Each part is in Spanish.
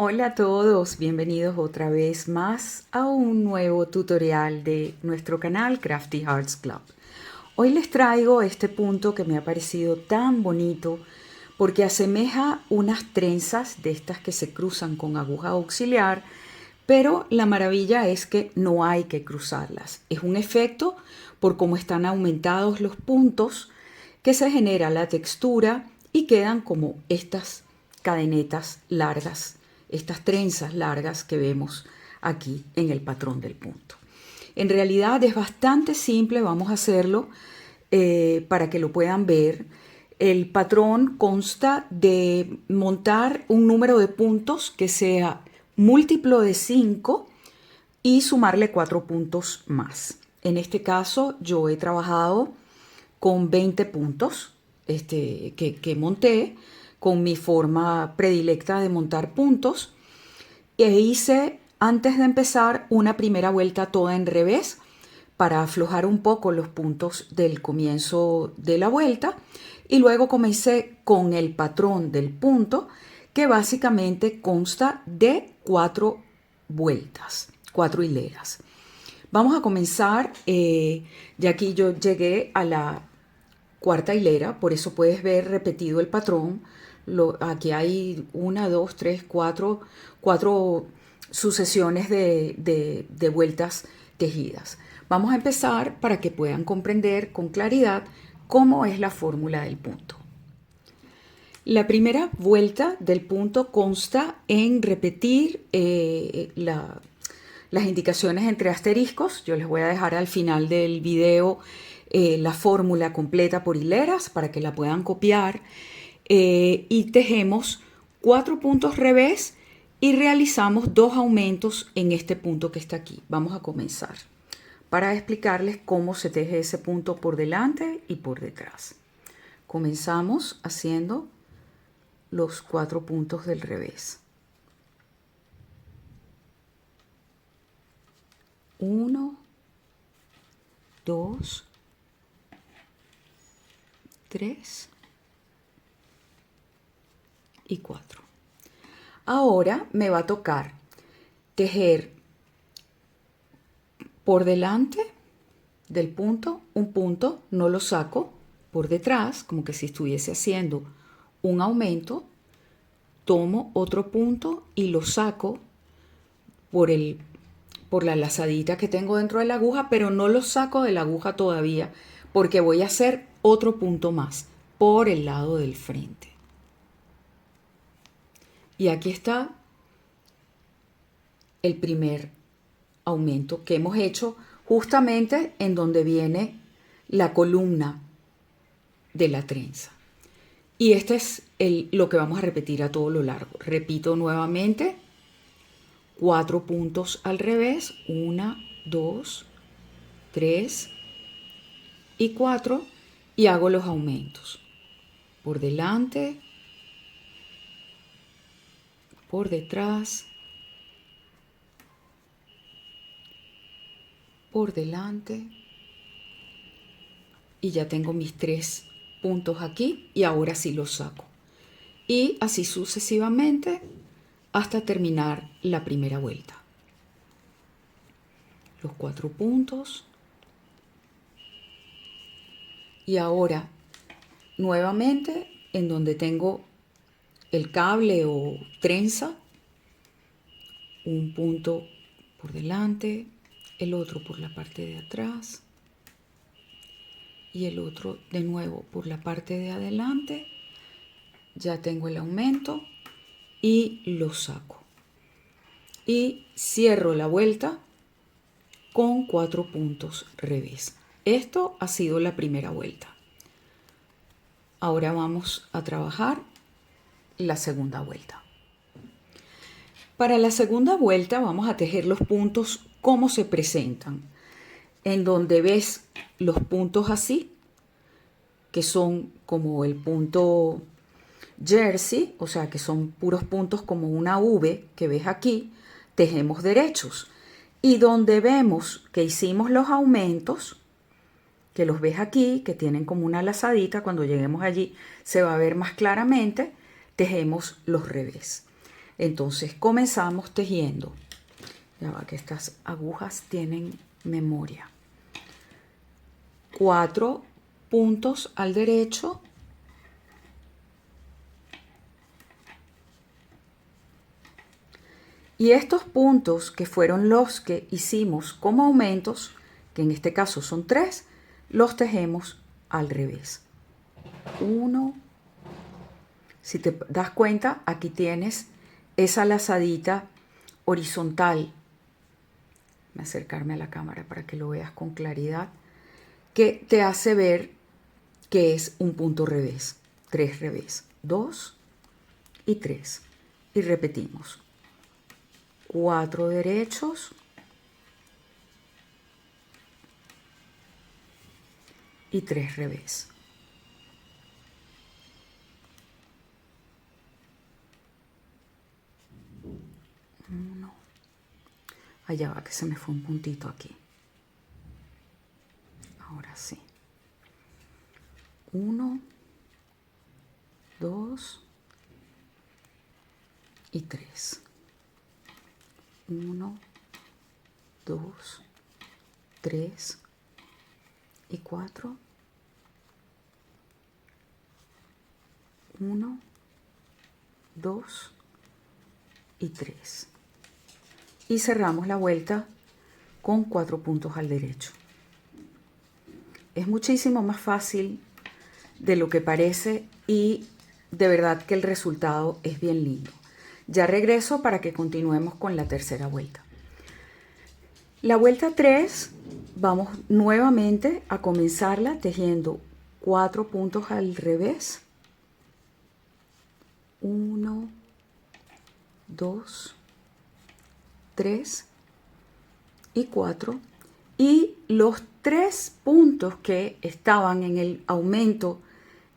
Hola a todos, bienvenidos otra vez más a un nuevo tutorial de nuestro canal Crafty Hearts Club. Hoy les traigo este punto que me ha parecido tan bonito porque asemeja unas trenzas de estas que se cruzan con aguja auxiliar, pero la maravilla es que no hay que cruzarlas. Es un efecto por cómo están aumentados los puntos que se genera la textura y quedan como estas cadenetas largas, estas trenzas largas que vemos aquí en el patrón del punto. En realidad es bastante simple, vamos a hacerlo para que lo puedan ver. El patrón consta de montar un número de puntos que sea múltiplo de 5 y sumarle 4 puntos más. En este caso yo he trabajado con 20 puntos que monté con mi forma predilecta de montar puntos e hice antes de empezar una primera vuelta toda en revés para aflojar un poco los puntos del comienzo de la vuelta y luego comencé con el patrón del punto que básicamente consta de 4 vueltas, 4 hileras. Vamos a comenzar, ya aquí yo llegué a la cuarta hilera, por eso puedes ver repetido el patrón. Aquí hay 1, 2, 3, 4 sucesiones de vueltas tejidas. Vamos a empezar para que puedan comprender con claridad cómo es la fórmula del punto. La primera vuelta del punto consta en repetir las indicaciones entre asteriscos. Yo les voy a dejar al final del video la fórmula completa por hileras para que la puedan copiar. Y tejemos 4 puntos revés y realizamos 2 aumentos en este punto que está aquí. Vamos a comenzar para explicarles cómo se teje ese punto por delante y por detrás. Comenzamos haciendo los 4 puntos del revés. 1, 2, 3 y 4. Ahora me va a tocar tejer por delante del punto un punto, no lo saco, por detrás, como que si estuviese haciendo un aumento, tomo otro punto y lo saco por la lazadita que tengo dentro de la aguja, pero no lo saco de la aguja todavía porque voy a hacer otro punto más por el lado del frente. Y aquí está el primer aumento que hemos hecho justamente en donde viene la columna de la trenza. Y este es lo que vamos a repetir a todo lo largo. Repito nuevamente 4 puntos al revés, 1, 2, 3 y 4 y hago los aumentos por delante, por detrás, por delante y ya tengo mis 3 puntos aquí y ahora sí los saco y así sucesivamente hasta terminar la primera vuelta. Los 4 puntos y ahora nuevamente en donde tengo el cable o trenza, un punto por delante, el otro por la parte de atrás y el otro de nuevo por la parte de adelante. Ya tengo el aumento y lo saco y cierro la vuelta con 4 puntos revés. Esto ha sido la primera vuelta. Ahora vamos a trabajar la segunda vuelta. Para la segunda vuelta vamos a tejer los puntos como se presentan, en donde ves los puntos así, que son como el punto jersey, o sea que son puros puntos como una V que ves aquí, tejemos derechos. Y donde vemos que hicimos los aumentos, que los ves aquí, que tienen como una lazadita, cuando lleguemos allí se va a ver más claramente, tejemos los revés. Entonces comenzamos tejiendo. Ya va que estas agujas tienen memoria. 4 puntos al derecho. Y estos puntos que fueron los que hicimos como aumentos, que en este caso son 3, los tejemos al revés. 1. Si te das cuenta, aquí tienes esa lazadita horizontal. Voy a acercarme a la cámara para que lo veas con claridad, que te hace ver que es un punto revés. 3 revés. 2 y 3. Y repetimos. 4 derechos y 3 revés. Uno. Allá va que se me fue un puntito aquí. Ahora sí. 1, 2 y 3. 1, 2, 3 y 4. 1, 2 y 3. Y cerramos la vuelta con 4 puntos al derecho. Es muchísimo más fácil de lo que parece y de verdad que el resultado es bien lindo. Ya regreso para que continuemos con la tercera vuelta. La vuelta 3 vamos nuevamente a comenzarla tejiendo 4 puntos al revés. 1, 2, 3 y 4. Y los 3 puntos que estaban en el aumento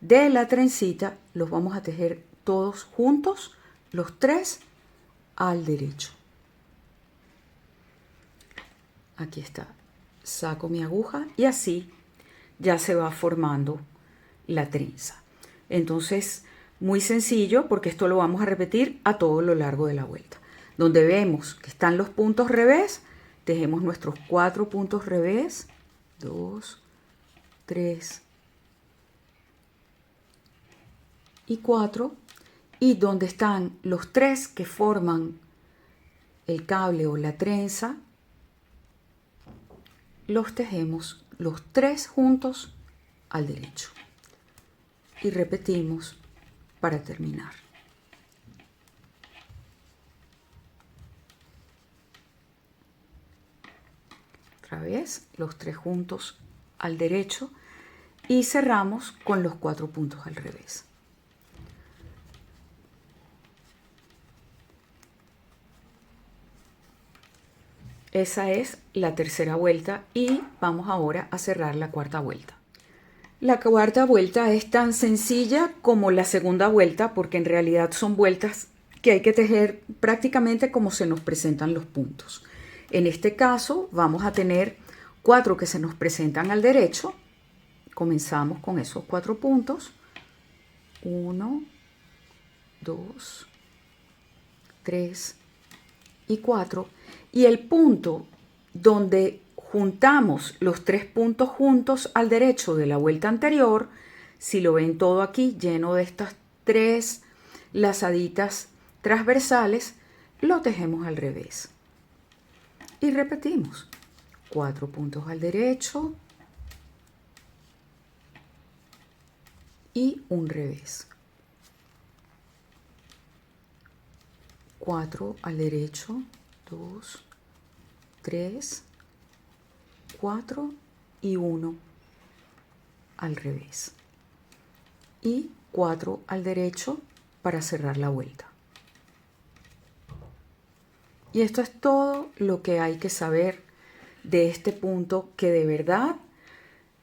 de la trencita los vamos a tejer todos juntos, los 3 al derecho. Aquí está. Saco mi aguja y así ya se va formando la trenza. Entonces, muy sencillo porque esto lo vamos a repetir a todo lo largo de la vuelta. Donde vemos que están los puntos revés, tejemos nuestros 4 puntos revés. 2, 3 y 4. Y donde están los 3 que forman el cable o la trenza, los tejemos los 3 juntos al derecho. Y repetimos para terminar. Otra vez los 3 juntos al derecho y cerramos con los 4 puntos al revés. Esa es la tercera vuelta y vamos ahora a cerrar la cuarta vuelta. La cuarta vuelta es tan sencilla como la segunda vuelta porque en realidad son vueltas que hay que tejer prácticamente como se nos presentan los puntos. En este caso vamos a tener 4 que se nos presentan al derecho. Comenzamos con esos 4 puntos. 1, 2, 3 y 4. Y el punto donde juntamos los 3 puntos juntos al derecho de la vuelta anterior, si lo ven todo aquí lleno de estas 3 lazaditas transversales, lo tejemos al revés. Y repetimos. 4 puntos al derecho y un revés. 4 al derecho, 2, 3, 4 y 1 al revés. Y 4 al derecho para cerrar la vuelta. Y esto es todo lo que hay que saber de este punto que de verdad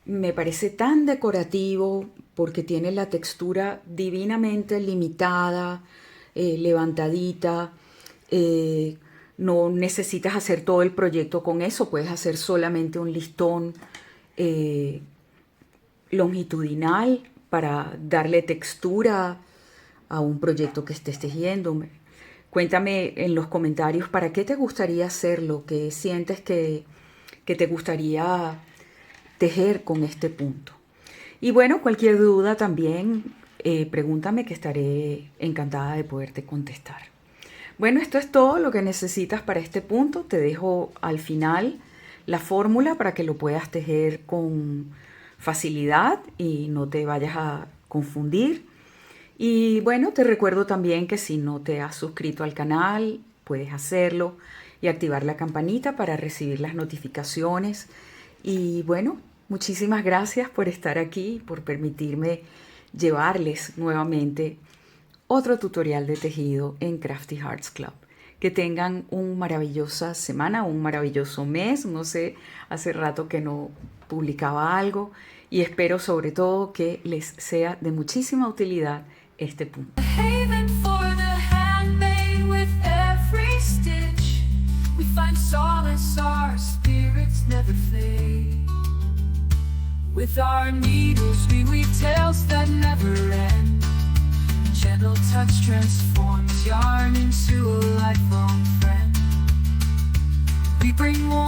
me parece tan decorativo porque tiene la textura divinamente limitada, levantadita. No necesitas hacer todo el proyecto con eso, puedes hacer solamente un listón longitudinal para darle textura a un proyecto que estés tejiendo. Cuéntame en los comentarios para qué te gustaría hacerlo, qué sientes que te gustaría tejer con este punto. Y bueno, cualquier duda también pregúntame, que estaré encantada de poderte contestar. Bueno, esto es todo lo que necesitas para este punto. Te dejo al final la fórmula para que lo puedas tejer con facilidad y no te vayas a confundir. Y bueno, te recuerdo también que si no te has suscrito al canal, puedes hacerlo y activar la campanita para recibir las notificaciones. Y bueno, muchísimas gracias por estar aquí, por permitirme llevarles nuevamente otro tutorial de tejido en Crafty Hearts Club. Que tengan una maravillosa semana, un maravilloso mes. No sé, hace rato que no publicaba algo y espero sobre todo que les sea de muchísima utilidad este punto. With our needles we weave tales that never end. Gentle touch transforms yarn into a lifelong friend. We bring more